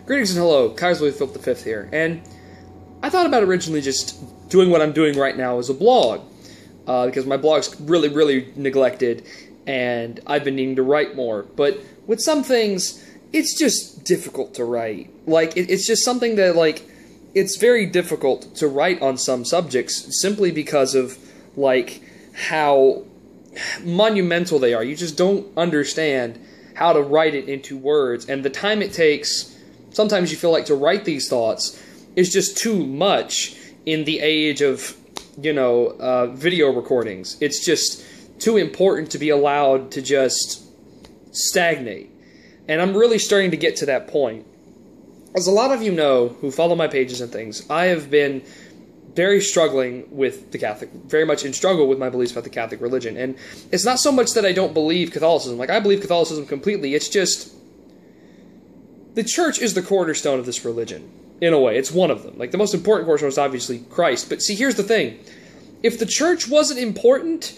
Greetings and hello, Kaiserly Philip V here, and I thought about originally just doing what I'm doing right now as a blog, because my blog's really neglected, and I've been needing to write more, but with some things, it's just difficult to write. Like, it's just something that, like, it's very difficult to write on some subjects, simply because of, like, how monumental they are. You just don't understand how to write it into words, and the time it takes, sometimes you feel like to write these thoughts is just too much in the age of, video recordings. It's just too important to be allowed to just stagnate. And I'm really starting to get to that point. As a lot of you know, who follow my pages and things, I have been very struggling with the Catholic, very much in struggle with my beliefs about the Catholic religion. And it's not so much that I don't believe Catholicism. Like, I believe Catholicism completely. It's just, the church is the cornerstone of this religion, in a way. It's one of them. Like, the most important cornerstone is obviously Christ. But see, here's the thing. If the church wasn't important,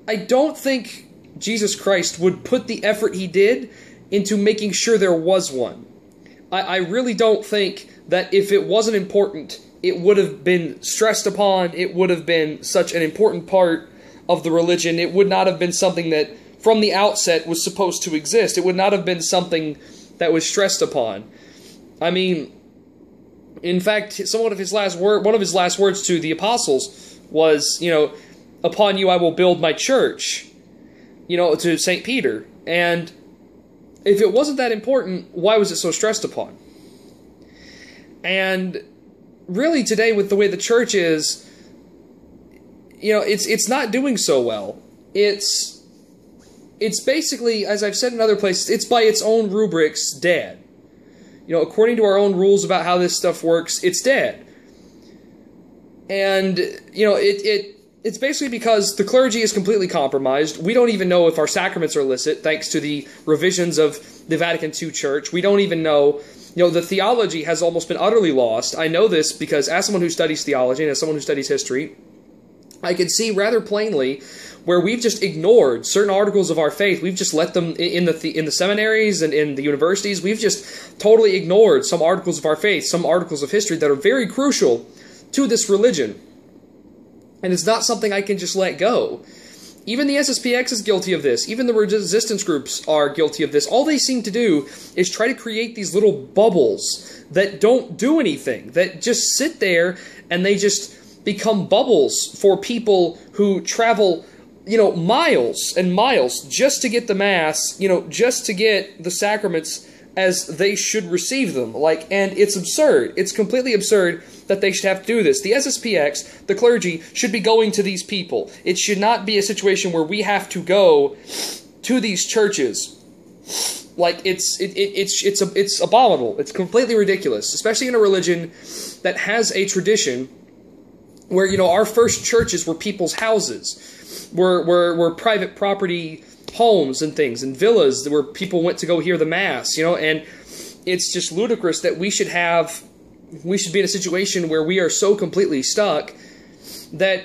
I don't think Jesus Christ would put the effort he did into making sure there was one. I really don't think that if it wasn't important, it would have been stressed upon, it would have been such an important part of the religion, it would not have been something that, from the outset, was supposed to exist. It would not have been something that was stressed upon. I mean, in fact, one of his last words to the apostles was, upon you I will build my church, to St. Peter. And if it wasn't that important, why was it so stressed upon? And really today, with the way the church is, it's not doing so well. It's basically, as I've said in other places, it's by its own rubrics dead. According to our own rules about how this stuff works, it's dead. And, it's basically because the clergy is completely compromised. We don't even know if our sacraments are licit, thanks to the revisions of the Vatican II Church. We don't even know, the theology has almost been utterly lost. I know this because as someone who studies theology and as someone who studies history, I can see rather plainly where we've just ignored certain articles of our faith. We've just let them in the seminaries and in the universities. We've just totally ignored some articles of our faith, some articles of history that are very crucial to this religion. And it's not something I can just let go. Even the SSPX is guilty of this. Even the resistance groups are guilty of this. All they seem to do is try to create these little bubbles that don't do anything, that just sit there and they just become bubbles for people who travel, miles and miles just to get the Mass, just to get the sacraments as they should receive them. And it's absurd. It's completely absurd that they should have to do this. The SSPX, the clergy, should be going to these people. It should not be a situation where we have to go to these churches. It's abominable. It's completely ridiculous, especially in a religion that has a tradition where, our first churches were people's houses, were private property homes and things, and villas where people went to go hear the Mass, and it's just ludicrous that we should be in a situation where we are so completely stuck that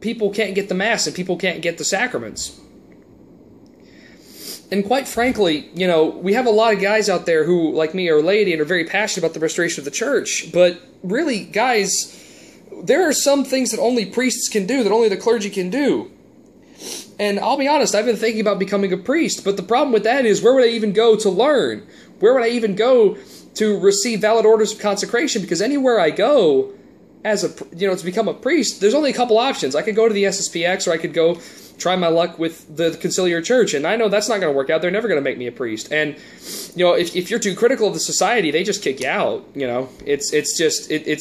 people can't get the Mass and people can't get the sacraments. And quite frankly, we have a lot of guys out there who, like me, are laity and are very passionate about the restoration of the church, but really, guys, there are some things that only priests can do, that only the clergy can do. And I'll be honest, I've been thinking about becoming a priest, but the problem with that is, where would I even go to learn? Where would I even go to receive valid orders of consecration? Because anywhere I go as to become a priest, there's only a couple options. I could go to the SSPX, or I could go try my luck with the Conciliar Church, and I know that's not going to work out. They're never going to make me a priest. And, if you're too critical of the society, they just kick you out. It's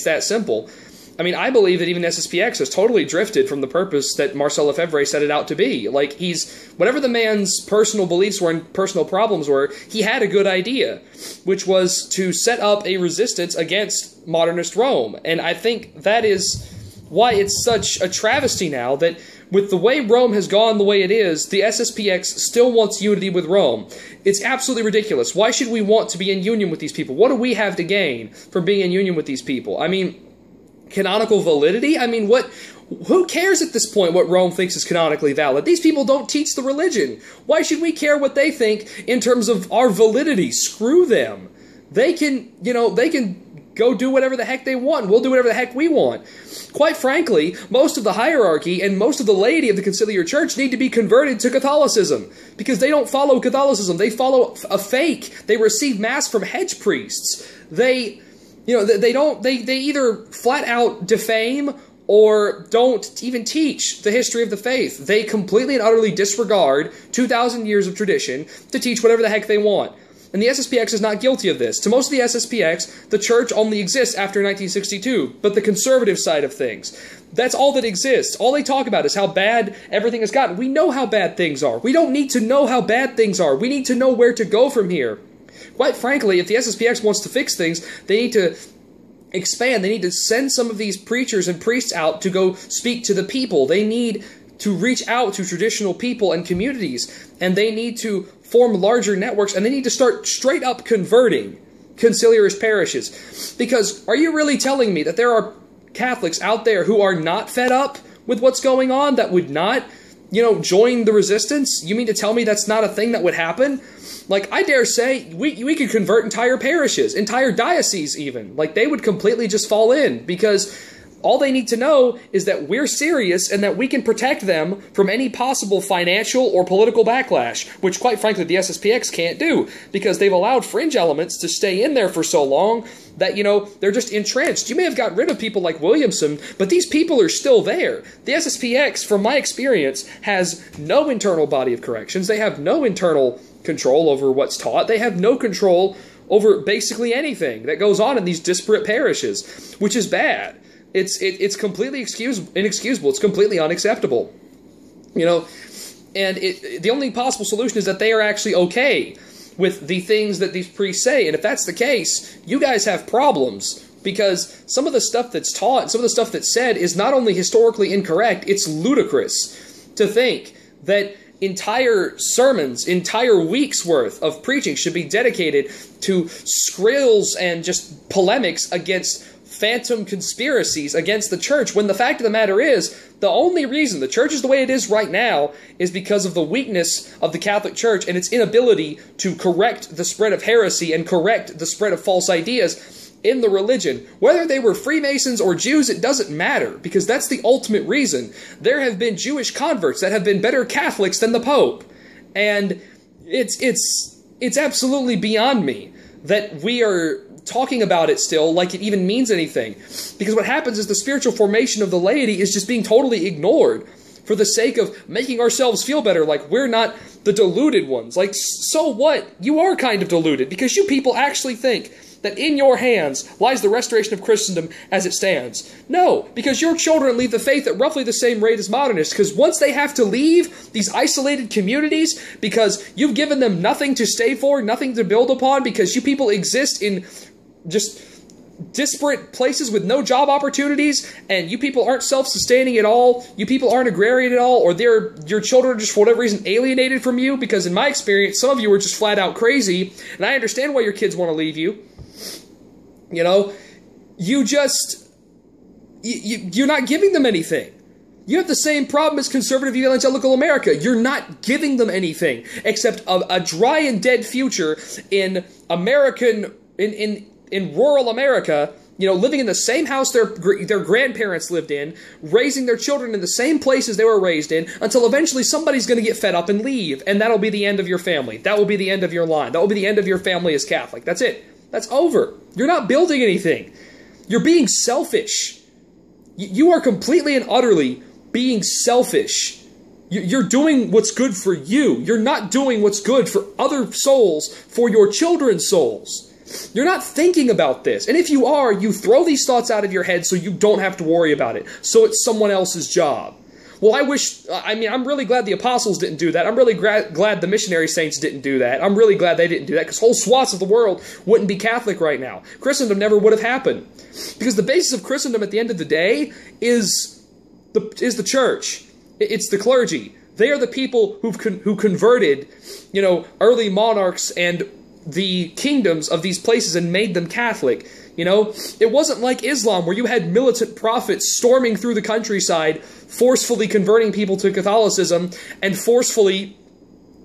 that simple. I mean, I believe that even SSPX has totally drifted from the purpose that Marcel Lefebvre set it out to be. Whatever the man's personal beliefs were and personal problems were, he had a good idea, which was to set up a resistance against modernist Rome. And I think that is why it's such a travesty now that with the way Rome has gone the way it is, the SSPX still wants unity with Rome. It's absolutely ridiculous. Why should we want to be in union with these people? What do we have to gain from being in union with these people? I mean, canonical validity? I mean, who cares at this point what Rome thinks is canonically valid? These people don't teach the religion. Why should we care what they think in terms of our validity? Screw them. they can, they can go do whatever the heck they want. We'll do whatever the heck we want. Quite frankly, most of the hierarchy and most of the laity of the conciliar church need to be converted to Catholicism because they don't follow Catholicism. They follow a fake. They receive mass from hedge priests. They either flat out defame or don't even teach the history of the faith. They completely and utterly disregard 2,000 years of tradition to teach whatever the heck they want. And the SSPX is not guilty of this. To most of the SSPX, the church only exists after 1962, but the conservative side of things. That's all that exists. All they talk about is how bad everything has gotten. We know how bad things are. We don't need to know how bad things are. We need to know where to go from here. Quite frankly, if the SSPX wants to fix things, they need to expand. They need to send some of these preachers and priests out to go speak to the people. They need to reach out to traditional people and communities, and they need to form larger networks, and they need to start straight up converting conciliarist parishes. Because are you really telling me that there are Catholics out there who are not fed up with what's going on, that would not, join the resistance? You mean to tell me that's not a thing that would happen? Like, I dare say we could convert entire parishes, entire dioceses even. Like, they would completely just fall in, because all they need to know is that we're serious and that we can protect them from any possible financial or political backlash, which, quite frankly, the SSPX can't do, because they've allowed fringe elements to stay in there for so long that, they're just entrenched. You may have got rid of people like Williamson, but these people are still there. The SSPX, from my experience, has no internal body of corrections. They have no internal control over what's taught. They have no control over basically anything that goes on in these disparate parishes, which is bad. It's completely inexcusable. It's completely unacceptable. And the only possible solution is that they are actually okay with the things that these priests say. And if that's the case, you guys have problems, because some of the stuff that's taught, some of the stuff that's said is not only historically incorrect, it's ludicrous to think that entire sermons, entire weeks worth of preaching should be dedicated to skrills and just polemics against phantom conspiracies against the church, when the fact of the matter is, the only reason the church is the way it is right now is because of the weakness of the Catholic Church and its inability to correct the spread of heresy and correct the spread of false ideas in the religion. Whether they were Freemasons or Jews, it doesn't matter, because that's the ultimate reason. There have been Jewish converts that have been better Catholics than the Pope, and it's absolutely beyond me that we are talking about it still like it even means anything. Because what happens is the spiritual formation of the laity is just being totally ignored for the sake of making ourselves feel better, like we're not the deluded ones. Like, so what? You are kind of deluded, because you people actually think that in your hands lies the restoration of Christendom as it stands. No, because your children leave the faith at roughly the same rate as modernists, because once they have to leave these isolated communities because you've given them nothing to stay for, nothing to build upon, because you people exist in just disparate places with no job opportunities, and you people aren't self-sustaining at all, you people aren't agrarian at all, or your children are just for whatever reason alienated from you, because in my experience, some of you are just flat out crazy, and I understand why your kids want to leave you. You're not giving them anything. You have the same problem as conservative evangelical America. You're not giving them anything except a dry and dead future in rural America, living in the same house their grandparents lived in, raising their children in the same places they were raised in, until eventually somebody's going to get fed up and leave, and that'll be the end of your family. That will be the end of your line. That will be the end of your family as Catholic. That's it. That's over. You're not building anything. You're being selfish. You are completely and utterly being selfish. You're doing what's good for you. You're not doing what's good for other souls, for your children's souls. You're not thinking about this. And if you are, you throw these thoughts out of your head so you don't have to worry about it. So it's someone else's job. Well, I'm really glad the apostles didn't do that. I'm really glad the missionary saints didn't do that. I'm really glad they didn't do that, because whole swaths of the world wouldn't be Catholic right now. Christendom never would have happened. Because the basis of Christendom at the end of the day is the church. It's the clergy. They are the people who converted, early monarchs and the kingdoms of these places and made them Catholic. It wasn't like Islam, where you had militant prophets storming through the countryside, forcefully converting people to Catholicism and forcefully,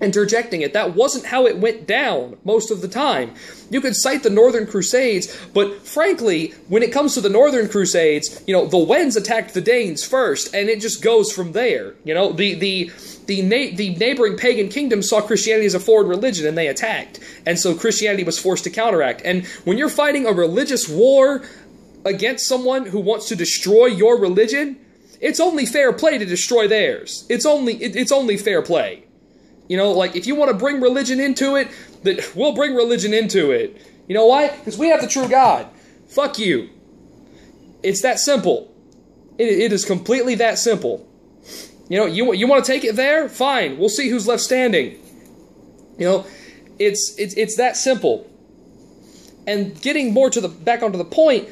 interjecting it. That wasn't how it went down most of the time. You could cite the Northern Crusades, but frankly, when it comes to the Northern Crusades, the Wends attacked the Danes first, and it just goes from there. The neighboring pagan kingdoms saw Christianity as a foreign religion, and they attacked. And so Christianity was forced to counteract. And when you're fighting a religious war against someone who wants to destroy your religion, it's only fair play to destroy theirs. It's only fair play. Like, if you want to bring religion into it, then we'll bring religion into it. You know why? Because we have the true God. Fuck you. It's that simple. It is completely that simple. You want to take it there? Fine. We'll see who's left standing. It's that simple. And getting more back onto the point,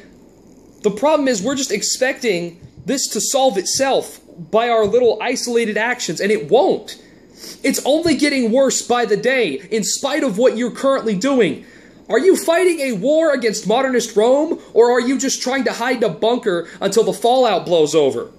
the problem is we're just expecting this to solve itself by our little isolated actions, and it won't. It's only getting worse by the day, in spite of what you're currently doing. Are you fighting a war against modernist Rome, or are you just trying to hide in a bunker until the fallout blows over?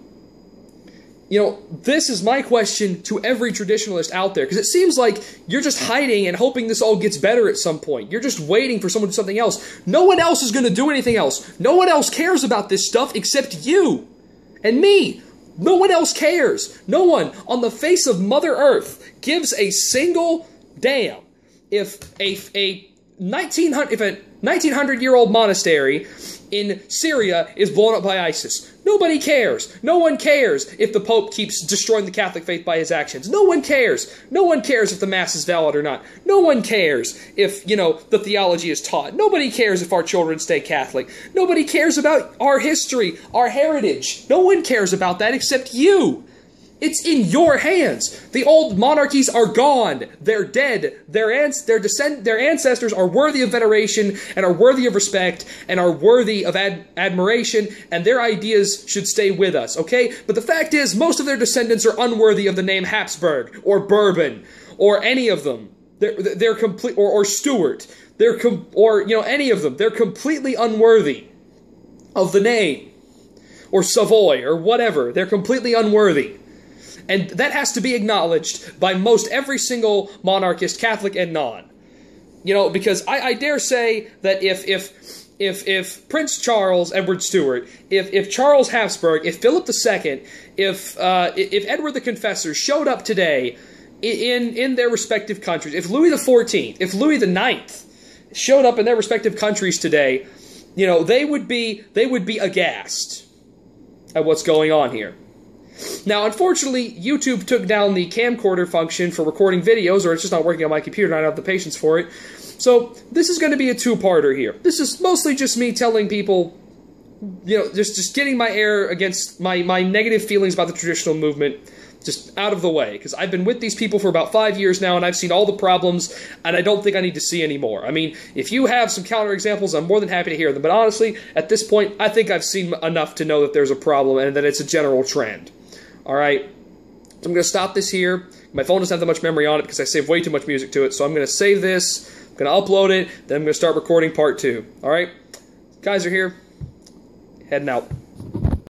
This is my question to every traditionalist out there, because it seems like you're just hiding and hoping this all gets better at some point. You're just waiting for someone to do something else. No one else is going to do anything else. No one else cares about this stuff except you and me. No one else cares. No one on the face of Mother Earth gives a single damn if a 1900-year-old monastery in Syria is blown up by ISIS. Nobody cares. No one cares if the Pope keeps destroying the Catholic faith by his actions. No one cares. No one cares if the Mass is valid or not. No one cares if, the theology is taught. Nobody cares if our children stay Catholic. Nobody cares about our history, our heritage. No one cares about that except you. It's in your hands. The old monarchies are gone. They're dead. Their ancestors are worthy of veneration and are worthy of respect and are worthy of admiration, and their ideas should stay with us, okay? But the fact is, most of their descendants are unworthy of the name Habsburg or Bourbon or any of them. They're complete or Stuart. Any of them. They're completely unworthy of the name, or Savoy or whatever. They're completely unworthy. And that has to be acknowledged by most every single monarchist, Catholic and non. Because I dare say that if Prince Charles, Edward Stuart, if Charles Habsburg, if Philip II, if Edward the Confessor showed up today in their respective countries, if Louis XIV, if Louis IX showed up in their respective countries today, they would be aghast at what's going on here. Now, unfortunately, YouTube took down the camcorder function for recording videos, or it's just not working on my computer, and I don't have the patience for it. So, this is going to be a two-parter here. This is mostly just me telling people, just getting my air against my negative feelings about the traditional movement just out of the way, because I've been with these people for about 5 years now, and I've seen all the problems, and I don't think I need to see any more. I mean, if you have some counterexamples, I'm more than happy to hear them, but honestly, at this point, I think I've seen enough to know that there's a problem and that it's a general trend. Alright, so I'm going to stop this here. My phone doesn't have that much memory on it because I saved way too much music to it, so I'm going to save this, I'm going to upload it, then I'm going to start recording part 2. Alright, guys are here, heading out.